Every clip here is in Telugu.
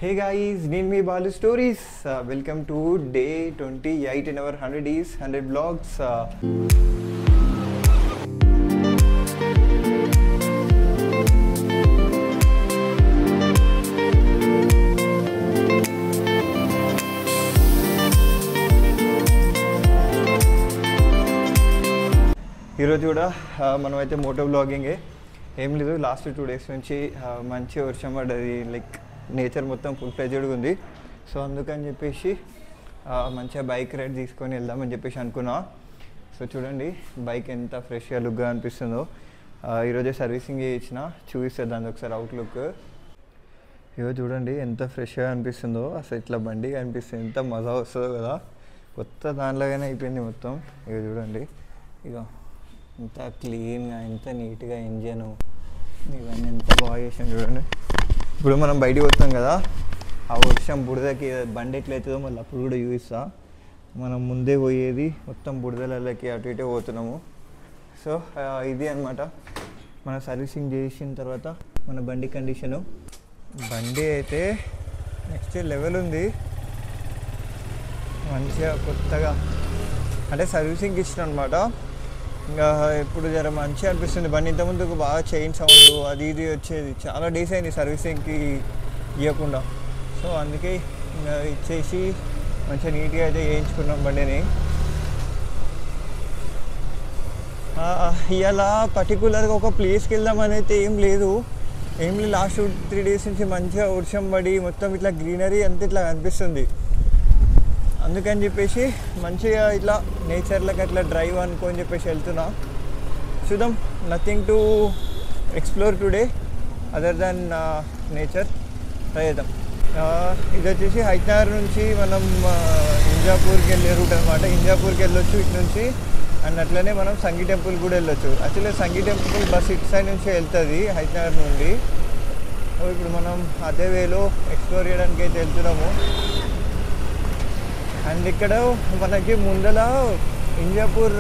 Hey guys, name me Balu Stories. Welcome to day 28 in our 100 days, 100 vlogs. ఈరోజు కూడా మనమైతే మోటో బ్లాగింగే ఏం లేదు. లాస్ట్ 2 days నుంచి మంచి వర్షం పడ్డది. లైక్ నేచర్ మొత్తం ఫుల్ ఫ్లెడ్జ్డ్గా ఉంది. సో అందుకని చెప్పేసి మంచిగా బైక్ రైడ్ తీసుకొని వెళ్దామని చెప్పేసి అనుకున్నా. సో చూడండి బైక్ ఎంత ఫ్రెష్గా లుక్గా అనిపిస్తుందో. ఈరోజే సర్వీసింగ్ చేయించిన, చూపిస్తుంది దాని ఒకసారి అవుట్లుక్. ఇగో చూడండి ఎంత ఫ్రెష్గా అనిపిస్తుందో. అసలు ఇట్లా బండి అనిపిస్తుంది, ఎంత మజా వస్తుందో కదా. కొత్త దానిలాగానే అయిపోయింది మొత్తం. ఇక చూడండి, ఇక ఎంత క్లీన్గా, ఎంత నీట్గా ఇంజను ఇవన్నీ ఎంత బాగా చేసాను చూడండి. ఇప్పుడు మనం బయటికి పోతాం కదా, ఆ వర్షం బురదకి బండి ఎట్లయితుందో మళ్ళీ అప్పుడు కూడా చూపిస్తా. మనం ముందే పోయేది మొత్తం బురదలకి అటు ఇటే పోతున్నాము. సో ఇది అనమాట మన సర్వీసింగ్ చేసిన తర్వాత మన బండి కండిషను. బండి అయితే నెక్స్ట్ లెవెల్ ఉంది, మంచిగా కొత్తగా అంటే సర్వీసింగ్కి ఇచ్చిన అనమాట. ఇంకా ఇప్పుడు జర మంచిగా అనిపిస్తుంది బండి. ఇంతకుముందుకు బాగా చైన్ సౌండ్ అది ఇది వచ్చేది, చాలా డేస్ అయింది సర్వీసింగ్కి ఇవ్వకుండా. సో అందుకే ఇంకా ఇచ్చేసి మంచిగా నీట్గా అయితే చేయించుకున్నాం బండిని. ఇవాళ పర్టికులర్గా ఒక ప్లేస్కి వెళ్దామని అయితే ఏం లేదు. లాస్ట్ 3 days నుంచి మంచిగా వర్షం పడి మొత్తం ఇట్లా గ్రీనరీ అంతా ఇట్లా కనిపిస్తుంది. అందుకని చెప్పేసి మంచిగా ఇట్లా నేచర్లకు అట్లా డ్రైవ్ అనుకొని చెప్పేసి వెళ్తున్నా. చూద్దాం, nothing to explore today other than nature. Try చేద్దాం. ఇది వచ్చేసి హైట్నగర్ నుంచి మనం ఇంజాపూర్కి వెళ్ళే రూట్ అనమాట. ఇంజాపూర్కి వెళ్ళొచ్చు ఇటు నుంచి, అండ్ అట్లనే మనం సంగీ టెంపుల్ కూడా వెళ్ళొచ్చు. యాక్చువల్లీ సంగీ టెంపుల్ బస్ ఇటు సైడ్ నుంచి వెళ్తుంది హైట్నగర్ నుండి. ఇప్పుడు మనం అదే వేలో ఎక్స్ప్లోర్ చేయడానికి అయితే వెళ్తున్నాము. అండ్ ఇక్కడ మనకి ముందల ఇంజాపూర్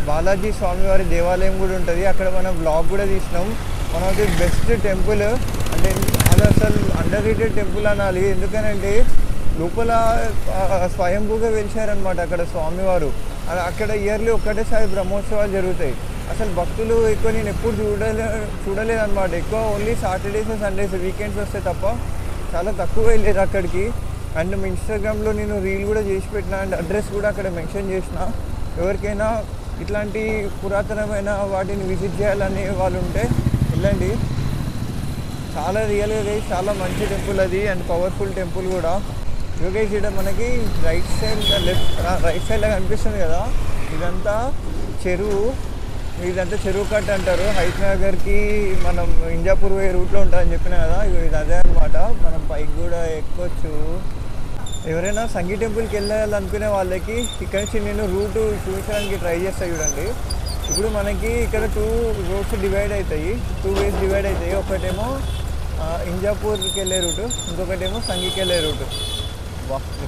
బాలాజీ స్వామివారి దేవాలయం కూడా ఉంటుంది. అక్కడ మనం బ్లాగ్ కూడా తీసినాం. One of the best temple, అంటే అది అసలు అండర్ రేటెడ్ టెంపుల్ అనాలి. ఎందుకనంటే లోపల స్వయంభూగా వెలిచారనమాట అక్కడ స్వామివారు. అక్కడ ఇయర్లీ ఒక్కటేసారి బ్రహ్మోత్సవాలు జరుగుతాయి. అసలు భక్తులు ఎక్కువ నేను ఎప్పుడు చూడలేదన్నమాట. ఎక్కువ ఓన్లీ సాటర్డేస్ సండేస్ వీకెండ్స్ వస్తే తప్ప చాలా తక్కువ వెళ్ళేది అక్కడికి. అండ్ ఇన్స్టాగ్రామ్లో నేను రీల్ కూడా చేసి పెట్టిన, అండ్ అడ్రస్ కూడా అక్కడ మెన్షన్ చేసిన. ఎవరికైనా ఇట్లాంటి పురాతనమైన వాటిని విజిట్ చేయాలనే వాళ్ళు ఉంటే వెళ్ళండి. చాలా రియల్గా చాలా మంచి టెంపుల్ అది, అండ్ పవర్ఫుల్ టెంపుల్ కూడా. యోగేష్ ఇక్కడ మనకి రైట్ సైడ్లో కనిపిస్తుంది కదా, ఇదంతా చెరువు కట్ అంటారు. హైట్నగర్కి మనం ఇంజాపూర్ పోయే రూట్లో ఉంటుందని చెప్పిన కదా, ఇది అదే అనమాట. మనం పైకి కూడా ఎక్కొచ్చు. ఎవరైనా సంగీ టెంపుల్కి వెళ్ళాలనుకునే వాళ్ళకి ఇక్కడ నుంచి నేను రూటు చూపించడానికి ట్రై చేస్తా చూడండి. ఇప్పుడు మనకి ఇక్కడ 2 roads డివైడ్ అవుతాయి, 2 ways డివైడ్ అవుతాయి. ఒకటేమో ఇంజాపూర్కి వెళ్ళే రూటు, ఇంకొకటేమో సంగీకి వెళ్ళే రూటు.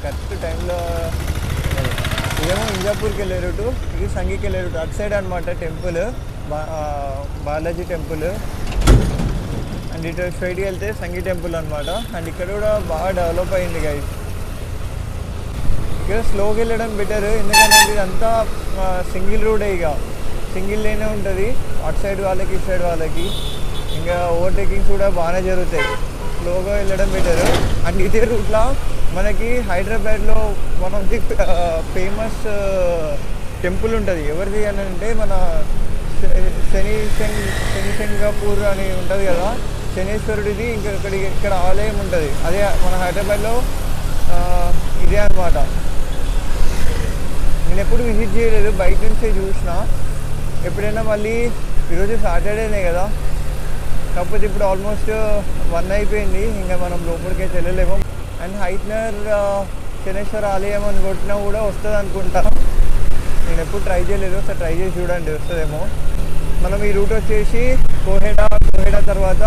కరెక్ట్ టైంలో ఇదేమో ఇంజాపూర్కి వెళ్ళే రూటు, ఇది సంగీకి వెళ్ళే రూటు. అటు సైడ్ అనమాట టెంపుల్, బాలాజీ టెంపుల్. అండ్ ఇటు స్ట్రైట్కి వెళ్తే సంగీ టెంపుల్ అనమాట. అండ్ ఇక్కడ కూడా బాగా డెవలప్ అయింది గైస్. ఇక్కడ స్లోగా వెళ్ళడం బెటర్, ఎందుకంటే ఇదంతా సింగిల్ రోడే, ఇక సింగిల్ లేనే ఉంటుంది. అటు సైడ్ వాళ్ళకి ఇటు సైడ్ వాళ్ళకి. ఇంకా ఓవర్టేకింగ్స్ కూడా బాగానే జరుగుతాయి. స్లోగా వెళ్ళడం బెటర్. అండ్ ఇదే రూట్లో మనకి హైదరాబాద్లో one of the famous temple ఉంటుంది. ఎవరిది అని అంటే మన శనిశంగాపూర్ అని ఉంటుంది కదా, శనేశ్వరుడిది. ఇక్కడ ఆలయం ఉంటుంది. అదే మన హైదరాబాద్లో ఇదే అనమాట. నేను ఎప్పుడు విజిట్ చేయలేదు, బయట నుంచే చూసిన. ఎప్పుడైనా మళ్ళీ ఈరోజు సాటర్డేనే కదా, కాకపోతే ఇప్పుడు ఆల్మోస్ట్ 1 అయిపోయింది, ఇంకా మనం లోపలికి వెళ్ళలేము. అండ్ హైట్నగర్ శనేశ్వర ఆలయం అని కొట్టినా కూడా వస్తుంది అనుకుంటా. నేను ఎప్పుడు ట్రై చేయలేదు, ఒకసారి ట్రై చేసి చూడండి వస్తుందేమో. మనం ఈ రూట్ వచ్చేసి కోహెడా తర్వాత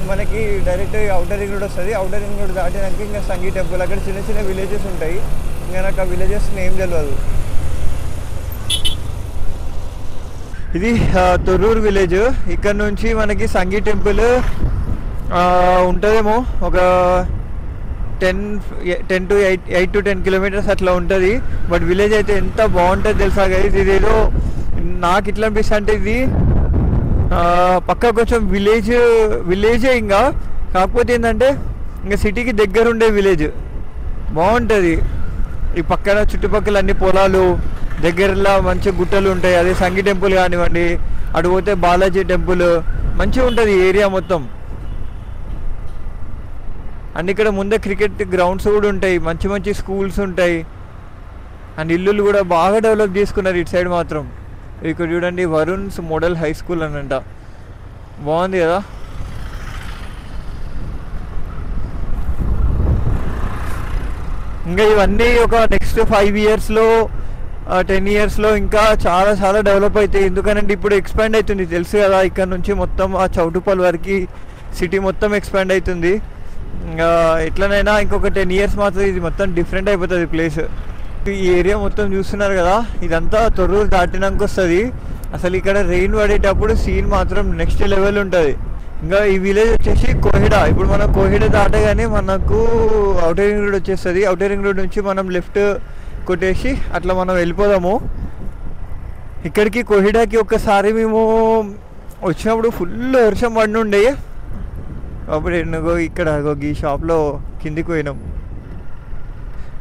మనకి డైరెక్ట్ అవుటర్ రింగ్ రోడ్ వస్తుంది. అవుటర్ రింగ్ రోడ్ దాటినాక ఇంకా సంగీ టెంపుల్. అక్కడ చిన్న చిన్న విలేజెస్ ఉంటాయి. ఇంకా నాకు ఆ విలేజెస్ నేమ్ తెలియదు. ఇది తొర్రూరు విలేజ్. ఇక్కడ నుంచి మనకి సంగీ టెంపుల్ ఉంటుందేమో ఒక 8 to 10 కిలోమీటర్స్ అట్లా ఉంటుంది. బట్ విలేజ్ అయితే ఎంత బాగుంటుంది తెలుసా గైస్. ఇదేదో నాకు ఇట్లా అనిపిస్తుంది అంటే ఇది పక్క కొంచెం విలేజే ఇంకా, కాకపోతే ఏంటంటే ఇంకా సిటీకి దగ్గర ఉండే విలేజ్ బాగుంటుంది. ఈ పక్కన చుట్టుపక్కల అన్ని పొలాలు, దగ్గరలో మంచి గుట్టలు ఉంటాయి. అదే సంగీ టెంపుల్ కానివ్వండి, అటు పోతే బాలాజీ టెంపుల్, మంచిగా ఉంటుంది ఏరియా మొత్తం. అండ్ ఇక్కడ ముందే క్రికెట్ గ్రౌండ్స్ కూడా ఉంటాయి, మంచి మంచి స్కూల్స్ ఉంటాయి. అండ్ ఇల్లులు కూడా బాగా డెవలప్ చేసుకున్నారు ఇటు సైడ్ మాత్రం. ఇక్కడ చూడండి వరుణ్స్ మోడల్ హై స్కూల్ అనంట, బాగుంది కదా. ఇంకా ఇవన్నీ ఒక నెక్స్ట్ 5 yearsలో 10 yearsలో ఇంకా చాలా చాలా డెవలప్ అవుతాయి. ఎందుకనంటే ఇప్పుడు ఎక్స్పాండ్ అవుతుంది తెలుసు కదా, ఇక్కడ నుంచి మొత్తం ఆ చౌటుపల్ వరకు సిటీ మొత్తం ఎక్స్పాండ్ అవుతుంది. ఇంకా ఎట్లనైనా ఇంకొక 10 years మాత్రం ఇది మొత్తం డిఫరెంట్ అయిపోతుంది ప్లేస్. ఈ ఏరియా మొత్తం చూస్తున్నారు కదా, ఇదంతా తొర్రూరు దాటినాక వస్తుంది. అసలు ఇక్కడ రెయిన్ పడేటప్పుడు సీన్ మాత్రం నెక్స్ట్ లెవెల్ ఉంటుంది. ఇంకా ఈ విలేజ్ వచ్చేసి కోహిడా. ఇప్పుడు మనం కోహిడా దాటగానే మనకు ఔటర్ రింగ్ రోడ్ వచ్చేస్తుంది. ఔటర్ రింగ్ రోడ్ నుంచి మనం లెఫ్ట్ కొట్టేసి అట్లా మనం వెళ్ళిపోదాము. ఇక్కడికి కోహిడాకి ఒక్కసారి మేము వచ్చినప్పుడు ఫుల్ వర్షం పడి ఉండే. అప్పుడు ఇక్కడ ఈ షాప్లో కిందికి పోయినాం.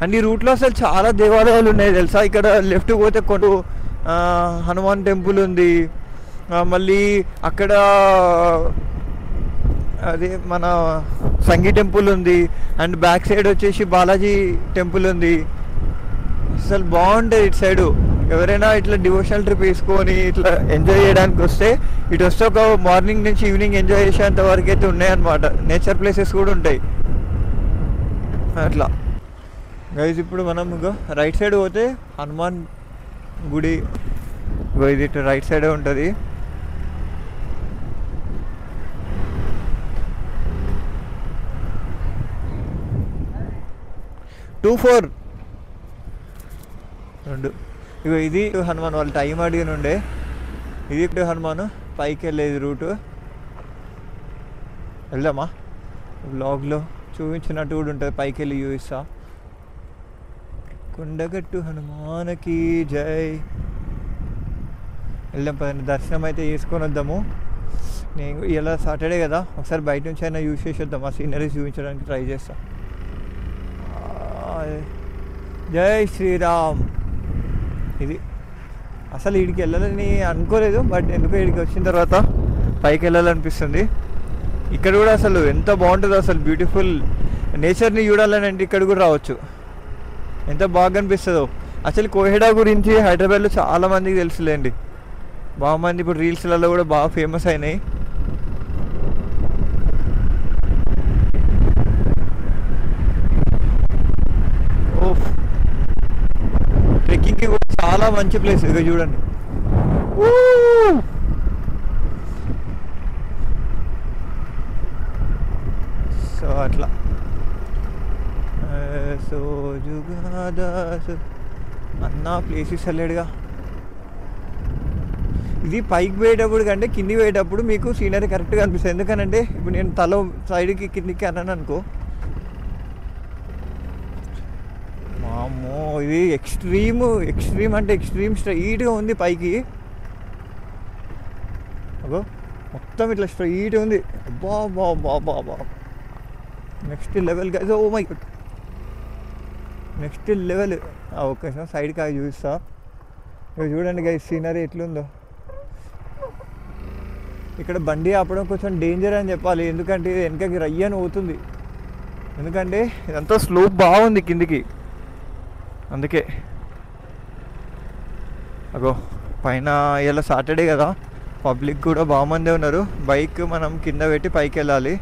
అండ్ ఈ రూట్లో అసలు చాలా దేవాలయాలు ఉన్నాయి తెలుసా. ఇక్కడ లెఫ్ట్ పోతే కొన్ని హనుమాన్ టెంపుల్ ఉంది, మళ్ళీ అక్కడ అదే మన సంగీ టెంపుల్ ఉంది, అండ్ బ్యాక్ సైడ్ వచ్చేసి బాలాజీ టెంపుల్ ఉంది. అసలు బాగుంటుంది ఇటు సైడు. ఎవరైనా ఇట్లా డివోషనల్ ట్రిప్ వేసుకొని ఇట్లా ఎంజాయ్ చేయడానికి వస్తే ఇటు వస్తే ఒక మార్నింగ్ నుంచి ఈవినింగ్ ఎంజాయ్ చేసేంత వరకు అయితే ఉన్నాయన్నమాట. నేచర్ ప్లేసెస్ కూడా ఉంటాయి అట్లా. గైజ్ ఇప్పుడు మనం రైట్ సైడ్ పోతే హనుమాన్ గుడి, ఇది ఇటు రైట్ సైడే ఉంటుంది. ఇది హనుమాన్ వాళ్ళు టైం అడిగిన ఉండే. ఇది ఇప్పుడు హనుమాన్ పైకి వెళ్ళేది రూటు. వెళ్దామా? బ్లాగ్లో చూపించినట్టు కూడా ఉంటుంది. పైకి వెళ్ళి చూపిస్తా. కొండగట్టు హనుమానకి జై. వెళ్దాం పదండి, దర్శనం అయితే చేసుకొని వద్దాము. నేను ఇలా సాటర్డే కదా, ఒకసారి బయట నుంచి అయినా యూజ్ చేసి వద్దాం. ఆ సీనరీస్ చూపించడానికి ట్రై చేస్తా. జై శ్రీరామ్. ఇది అసలు వీడికి వెళ్ళాలని అనుకోలేదు, బట్ ఎందుకో వీడికి వచ్చిన తర్వాత పైకి వెళ్ళాలనిపిస్తుంది. ఇక్కడ కూడా అసలు ఎంత బాగుంటుందో, అసలు బ్యూటిఫుల్ నేచర్ని చూడాలని అంటే ఇక్కడ కూడా రావచ్చు. ఎంత బాగా అనిపిస్తుందో. అసలు కోహిడా గురించి హైదరాబాద్లో చాలామందికి తెలుసులేండి, బాగా మంది ఇప్పుడు రీల్స్లలో కూడా బాగా ఫేమస్ అయినాయి. ట్రెక్కింగ్కి కూడా చాలా మంచి ప్లేస్. ఇక చూడండి, సో అట్లా సో అన్న ప్లేసెస్ వెళ్ళాడుగా. ఇది పైకి పోయేటప్పుడు కంటే కింది పోయేటప్పుడు మీకు సీనరీ కరెక్ట్గా అనిపిస్తుంది. ఎందుకనంటే ఇప్పుడు నేను తల సైడ్కి కిందికి అన్నాను అనుకో, అమ్మో ఇది ఎక్స్ట్రీమ్ అంటే ఎక్స్ట్రీమ్ స్ట్రైట్గా ఉంది పైకి. అగో మొత్తం ఇట్లా స్ట్రైట్గా ఉంది. అబ్బా బా బా బా next level guys. Oh my god, next level. Okay sir, సైడ్కి అవి చూస్తా. ఇక చూడండి గైస్ సీనరీ ఎట్లుందో. ఇక్కడ బండి ఆపడం కొంచెం డేంజర్ అని చెప్పాలి, ఎందుకంటే ఇది వెనకకి రయ్యని పోతుంది. ఎందుకంటే ఇదంతా స్లోప్ బాగుంది కిందికి, అందుకే. అగో పైన ఇలా సాటర్డే కదా, పబ్లిక్ కూడా బాగుమందే ఉన్నారు. బైక్ మనం కింద పెట్టి పైకి వెళ్ళాలి.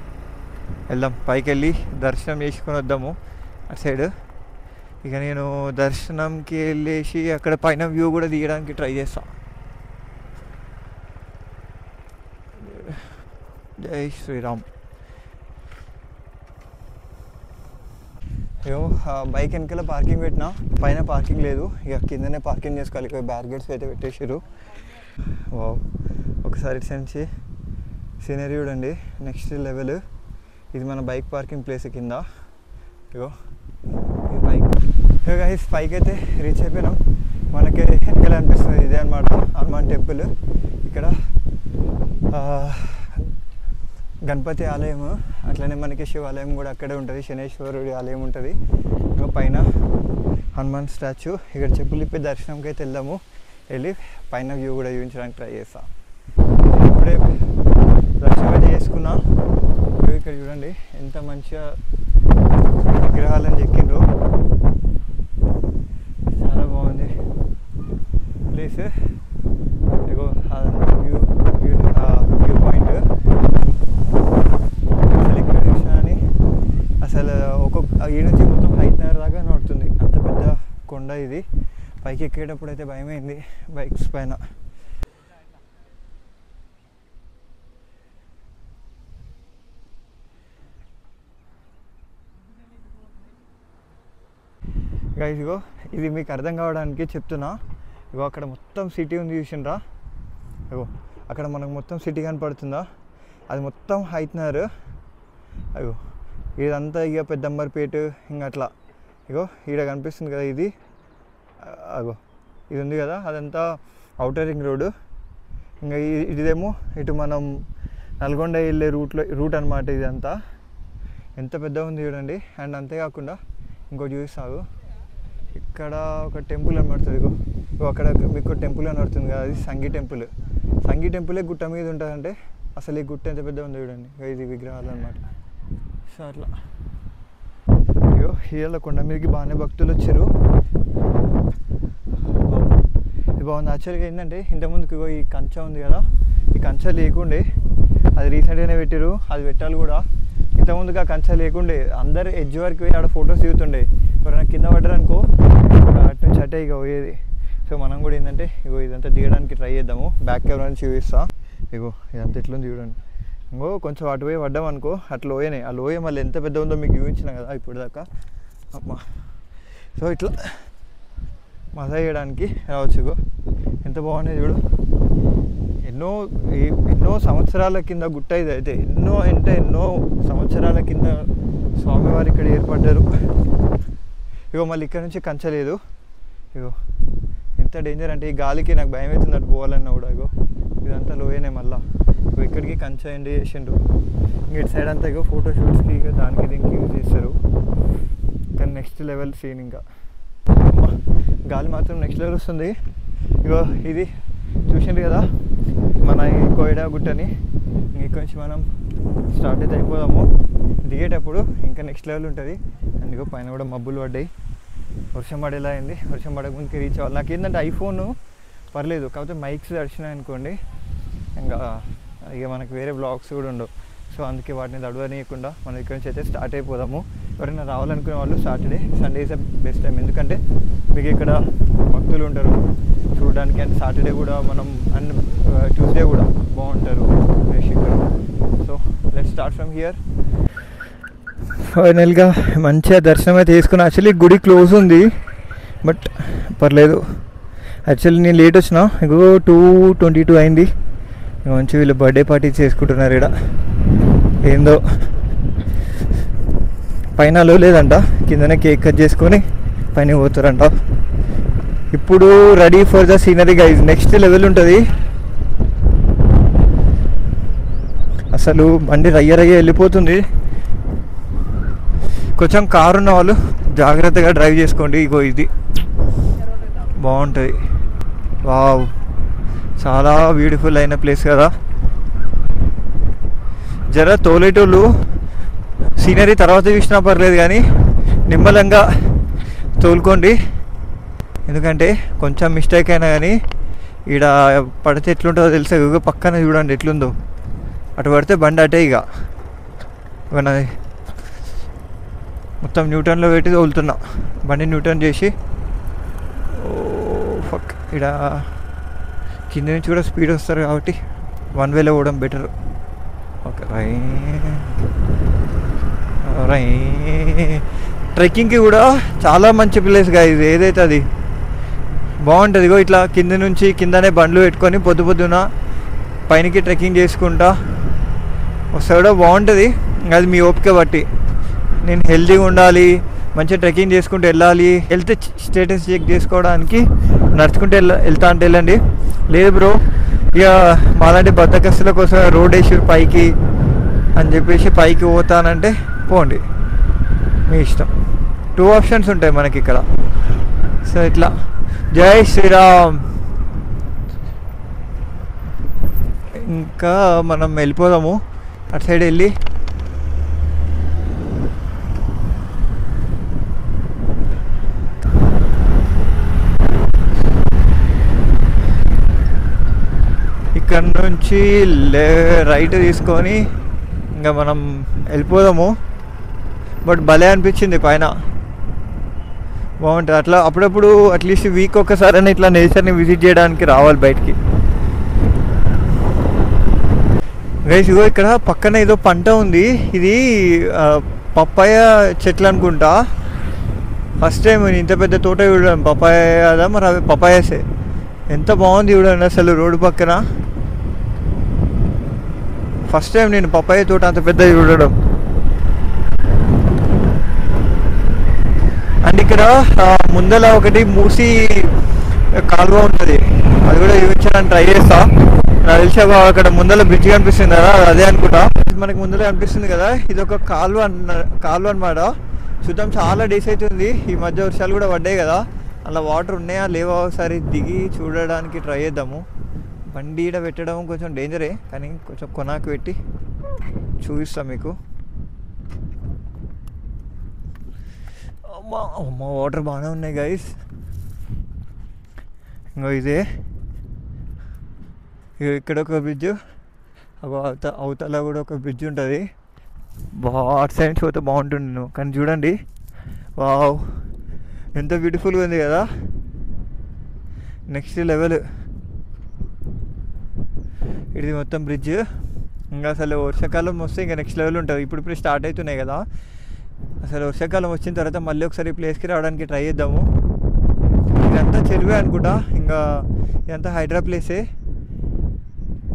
వెళ్దాం, పైకి వెళ్ళి దర్శనం చేసుకొని వద్దాము అటు సైడ్. ఇక నేను దర్శనంకి వెళ్ళేసి అక్కడ పైన వ్యూ కూడా తీయడానికి ట్రై చేస్తా. జై శ్రీరామ్. ఏమో బైక్ వెనకాల పార్కింగ్ పెట్టినా, పైన పార్కింగ్ లేదు, ఇక కిందనే పార్కింగ్ చేసుకోవాలి. ఇక బ్యారిగేడ్స్ అయితే పెట్టేసారు. ఒకసారి ఇటు నుంచి సీనరీ చూడండి, నెక్స్ట్ లెవెల్. ఇది మన బైక్ పార్కింగ్ ప్లేస్ కింద. ఇగో ఈ పైకి గైస్ పైకి అయితే రీచ్ అయిపోయినాం. మనకి వెనకాల అనిపిస్తుంది ఇదే అనమాట హనుమాన్ టెంపుల్. ఇక్కడ గణపతి ఆలయం, అట్లనే మనకి శివాలయం కూడా అక్కడే ఉంటుంది, శనేశ్వరుడి ఆలయం ఉంటుంది. ఇంకా పైన హనుమాన్ స్టాచ్యూ. ఇక్కడ చెప్పులు ఇప్పి దర్శనంకి అయితే వెళ్దాము. వెళ్ళి పైన వ్యూ కూడా చూపించడానికి ట్రై చేస్తాం. ఇప్పుడే దర్శనం అయితే చేసుకున్నా. ఇక్కడ చూడండి ఎంత మంచిగా విగ్రహాలను చెక్కిండ్రు, చాలా బాగుంది ప్లేస్. ఇగో వ్యూ వ్యూ పాయింట్. అసలు ఎక్కడ చూసినా అని అసలు ఒక్కొక్క ఈ నుంచి మొత్తం హైట్నర్ దాకా నడుతుంది, అంత పెద్ద కొండ ఇది. పైకి ఎక్కేటప్పుడు అయితే భయమైంది బైక్స్ పైన. గైస్ ఇగో ఇది మీకు అర్థం కావడానికి చెప్తున్నా. ఇగో అక్కడ మొత్తం సిటీ ఉంది చూసిండ్రా, ఇగో అక్కడ మనకు మొత్తం సిటీ కనపడుతుందా, అది మొత్తం హైట్నర్. అగో ఇదంతా ఇక పెద్దంబర్పేట ఇంకా అట్లా. ఇగో ఈడ కనిపిస్తుంది కదా ఇది, అగో ఇది ఉంది కదా, అదంతా ఔటర్ రింగ్ రోడ్డు. ఇంకా ఇదేమో ఇటు మనం నల్గొండ వెళ్ళే రూట్ అనమాట ఇదంతా. ఎంత పెద్దగా ఉంది చూడండి. అండ్ అంతేకాకుండా ఇంకోటి చూపిస్తాగు, ఇక్కడ ఒక టెంపుల్ కనబడుతుంది. ఇగో అక్కడ మీకు టెంపుల్ కనబడుతుంది కదా, అది సంగీ టెంపుల్. సంగీ టెంపులే గుట్ట మీద ఉంటుందంటే అసలు ఈ గుట్ట ఎంత పెద్దగా ఉంది చూడండి. ఇది విగ్రహాలు అనమాట. సో అట్లా ఇగో ఇవాళ కొండ మీదకి బాగానే భక్తులు వచ్చారు. ఇది బాగుంది. యాక్చువల్గా ఏంటంటే ఇంతకుముందుకు ఇగో ఈ కంచె ఉంది కదా, ఈ కంచె లేకుండే, అది రీసెంట్గానే పెట్టారు, అది పెట్టాలి కూడా. ఇంతకుముందుకు ఆ కంచె లేకుండే, అందరు ఎడ్జ్ వరకు పోయి ఆడ ఫొటోస్ దిగుతుండే. ఎవరైనా కింద పడ్డారు అనుకో అటు నుంచి అటే ఇక పోయేది. సో మనం కూడా ఏంటంటే ఇగో ఇదంతా దిగడానికి ట్రై చేద్దాము. బ్యాక్ కెమెరా నుంచి చూపిస్తా. ఇగో ఇదంతా ఎట్లుంది చూడండి. ఇంకో కొంచెం అటు పోయి పడ్డాం అనుకో అట్లా లోయనే, ఆ లోయ మళ్ళీ ఎంత పెద్ద ఉందో మీకు చూపించిన కదా ఇప్పుడు దాకా అమ్మా. సో ఇట్లా మజా చేయడానికి రావచ్చు. ఇగో ఎంత బాగున్నాయి చూడు. ఎన్నో సంవత్సరాల కింద గుట్ట ఇది అయితే, ఎన్నో సంవత్సరాల కింద స్వామివారు ఇక్కడ ఏర్పడ్డారు. ఇగో మళ్ళీ ఇక్కడ నుంచి కంచె లేదు. ఇగో ఎంత డేంజర్ అంటే ఈ గాలికి నాకు భయం అవుతుంది అటు పోవాలన్నా కూడా. ఇగో ఇదంతా లోయనే, మళ్ళీ ఇక్కడికి కంచె ఎండ్ చేసిండ్రు. ఇంక ఇటు సైడ్ అంతా ఇగో ఫోటోషూట్స్కి ఇక దానికి దీనికి యూజ్ చేస్తారు. కానీ నెక్స్ట్ లెవెల్ సీన్. ఇంకా గాలి మాత్రం నెక్స్ట్ లెవెల్ వస్తుంది. ఇగో ఇది చూసిండ్రు కదా మన ఈ కోయిడా గుట్టని. ఇక్కడ నుంచి మనం స్టార్ట్ అయితే అయిపోదాము. దిగేటప్పుడు ఇంకా నెక్స్ట్ లెవెల్ ఉంటుంది. అండ్ ఇగో పైన కూడా మబ్బులు పడ్డాయి, వర్షం పడేలా అయింది. వర్షం పడక ముందుకి రీచ్ అవ్వాలి. నాకు ఏంటంటే ఐఫోన్ పర్లేదు, కాకపోతే మైక్స్ దర్శనం అనుకోండి ఇంకా ఇక మనకు వేరే బ్లాగ్స్ కూడా ఉండవు. సో అందుకే వాటిని దడవనీయకుండా మనం ఇక్కడ నుంచి అయితే స్టార్ట్ అయిపోదాము. ఎవరైనా రావాలనుకునే వాళ్ళు Saturday Sunday is best time, ఎందుకంటే మీకు ఇక్కడ భక్తులు ఉంటారు చూడడానికి. అండ్ సాటర్డే కూడా మనం అండ్ ట్యూస్డే కూడా బాగుంటారు రష్ ఇక్కడ. So let's start from here. ఫైనల్గా మంచిగా దర్శనం అయితే తీసుకున్నా. యాక్చువల్లీ గుడి క్లోజ్ ఉంది బట్ పర్లేదు. యాక్చువల్లీ నేను లేట్ వచ్చిన, ఇంకో 2:22 అయింది. మంచి వీళ్ళు బర్త్డే పార్టీ చేసుకుంటున్నారు ఇక్కడ. ఏందో పైన అలో లేదంట, కిందనే కేక్ కట్ చేసుకొని పైన పోతారంట. ఇప్పుడు ready for the scenery guys, next level ఉంటుంది అసలు. బండి రయ్య వెళ్ళిపోతుంది. కొంచెం కారు ఉన్న వాళ్ళు జాగ్రత్తగా డ్రైవ్ చేసుకోండి. ఇగో ఇది బాగుంటుంది. వావ్, చాలా బ్యూటిఫుల్ అయిన ప్లేస్ కదా. జర తోలేటోళ్ళు సీనరీ తర్వాత చూసినా పర్లేదు కానీ నిమ్మలంగా తోలుకోండి. ఎందుకంటే కొంచెం మిస్టేక్ అయినా కానీ ఈడ పడితే ఎట్లుంటుందో తెలుసా. ఇక పక్కన చూడండి ఎట్లుందో, అటు పడితే బండి అటే. ఇక మొత్తం న్యూటన్లో పెట్టి తోలుతున్నా బండి. న్యూటన్ చేసి ఫక్ ఇక్కడ కింద నుంచి కూడా స్పీడ్ వస్తారు కాబట్టి వన్ వేలో పోవడం బెటర్. ఓకే ట్రెక్కింగ్కి కూడా చాలా మంచి ప్లేస్గా ఇది. ఏదైతే అది బాగుంటుంది. ఇగో ఇట్లా కింద నుంచి కిందనే బండ్లు పెట్టుకొని పొద్దున పైనకి ట్రెక్కింగ్ చేసుకుంటా వస్తే కూడా బాగుంటుంది. అది మీ ఓపిక బట్టి. నేను హెల్తీగా ఉండాలి, మంచిగా ట్రెక్కింగ్ చేసుకుంటూ వెళ్ళాలి, హెల్త్ స్టేటస్ చెక్ చేసుకోవడానికి నడుచుకుంటూ వెళ్తా అంటే వెళ్ళండి. లేదు బ్రో ఇక మాలాంటి బద్దకస్తుల కోసం రోడ్ వేసి పైకి అని చెప్పేసి పైకి పోతానంటే పోండి, మీ ఇష్టం. 2 ఆప్షన్స్ ఉంటాయి మనకి ఇక్కడ. సో ఇట్లా జై శ్రీరామ్. ఇంకా మనం వెళ్ళిపోదాము అటు సైడ్ వెళ్ళి. ఇక్కడ నుంచి రైట్ తీసుకొని ఇంకా మనం వెళ్ళిపోదాము. బట్ భలే అనిపించింది, పైన బాగుంటుంది. అట్లా అప్పుడప్పుడు అట్లీస్ట్ వీక్ ఒక్కసారి అని ఇట్లా నేచర్ని విజిట్ చేయడానికి రావాలి బయటికి. గైస్ ఇగో ఇక్కడ పక్కన ఏదో పంట ఉంది, ఇది పప్పాయ చెట్లు అనుకుంటా. ఫస్ట్ టైం ఇంత పెద్ద తోట చూడడం. పప్పాయదా మరి అవి పప్పాయసే. ఎంత బాగుంది చూడండి అసలు రోడ్డు పక్కన. ఫస్ట్ టైం నేను పప్పాయ తోట అంత పెద్ద చూడడం. అండ్ ఇక్కడ ముందల ఒకటి మూసి కాలువ ఉంటుంది, అది కూడా చూపించడానికి ట్రై చేస్తా. నాకు తెలిసి అక్కడ ముందర బ్రిడ్జ్ కనిపిస్తుంది కదా, అదే అనుకుంటా. మనకి ముందర కనిపిస్తుంది కదా, ఇది ఒక కాలువ అనమాట. చూద్దాం, చాలా డేస్ అవుతుంది, ఈ మధ్య వర్షాలు కూడా పడ్డాయి కదా, అలా వాటర్ ఉన్నాయా లేవా ఒకసారి దిగి చూడడానికి ట్రై చేద్దాము. బండి ఈడ పెట్టడం కొంచెం డేంజరే, కానీ కొంచెం కొనాకు పెట్టి చూపిస్తాం మీకు. అమ్మా వాటర్ బాగానే ఉన్నాయి గైస్. ఇంకో ఇదే, ఇక్కడ ఒక బ్రిడ్జ్, అవతల కూడా ఒక బ్రిడ్జ్ ఉంటుంది. అటు సైడ్ పోతే బాగుంటుంది నువ్వు, కానీ చూడండి వావ్ ఎంత బ్యూటిఫుల్గా ఉంది కదా, నెక్స్ట్ లెవెల్. ఇది మొత్తం బ్రిడ్జ్. ఇంకా అసలు వర్షాకాలం వస్తే ఇంకా నెక్స్ట్ లెవెల్ ఉంటుంది. ఇప్పుడు స్టార్ట్ అవుతున్నాయి కదా, అసలు వర్షాకాలం వచ్చిన తర్వాత మళ్ళీ ఒకసారి ఈ ప్లేస్కి రావడానికి ట్రై చేద్దాము. ఇదంతా చెరువే అనుకుంటా, ఇంకా ఇదంతా హైడ్రా ప్లేసే.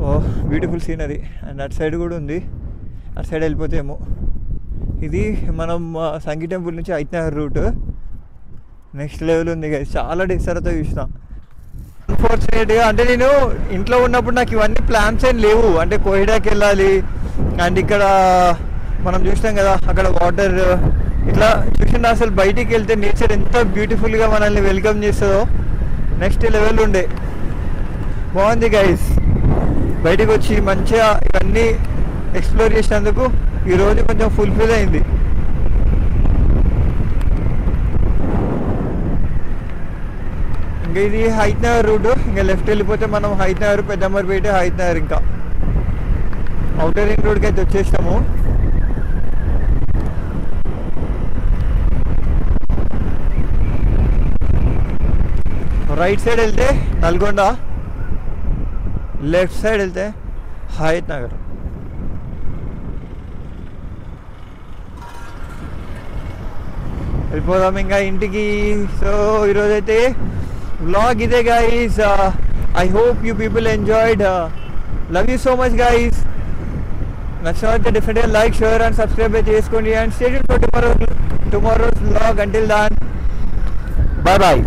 ఓ బ్యూటిఫుల్ సీనరీ. అండ్ అటు సైడ్ కూడా ఉంది, అటు సైడ్ వెళ్ళిపోతేమో. ఇది మనం సంగీ టెంపుల్ నుంచి ఐత్నగర్ రూట్. నెక్స్ట్ లెవెల్ ఉంది కదా, చాలా డేస్ తర్వాత చూసిన. అన్ఫార్చునేట్గా అంటే నేను ఇంట్లో ఉన్నప్పుడు నాకు ఇవన్నీ ప్లాన్స్ ఏం లేవు. అంటే కోహిడాకి వెళ్ళాలి, అండ్ ఇక్కడ మనం చూసినాం కదా అక్కడ వాటర్ ఇట్లా చూసిన. అసలు బయటికి వెళ్తే నేచర్ ఎంత బ్యూటిఫుల్గా మనల్ని వెల్కమ్ చేస్తుందో, నెక్స్ట్ లెవెల్ ఉండే. బాగుంది గైస్, బయటికి వచ్చి మంచిగా ఇవన్నీ ఎక్స్ప్లోర్ చేసినందుకు ఈరోజు కొంచెం ఫుల్ఫిల్ అయింది. ఇంకా ఇది హైత్నగర్ రూట్. ఇంకా లెఫ్ట్ వెళ్ళిపోతే మనం హైత్నగర్, పెద్దమ్మర్పేట, హైత్నగర్, ఇంకా అవుటర్ రింగ్ రోడ్కి అయితే వచ్చేసాము. రైట్ సైడ్ వెళ్తే నల్గొండ, లెఫ్ట్ సైడ్ వెళ్తే హైత్నగర్. వెళ్ళిపోదాం ఇంకా ఇంటికి. సో ఈరోజైతే వ్లాగ్ ఇదే guys. I hope you people enjoyed. Love you so much guys. నచ్చితే డెఫినెట్గా లైక్, షేర్ అండ్ సబ్స్క్రైబ్ చేసుకోండి. And stay tuned for tomorrow's vlog. Until then bye by.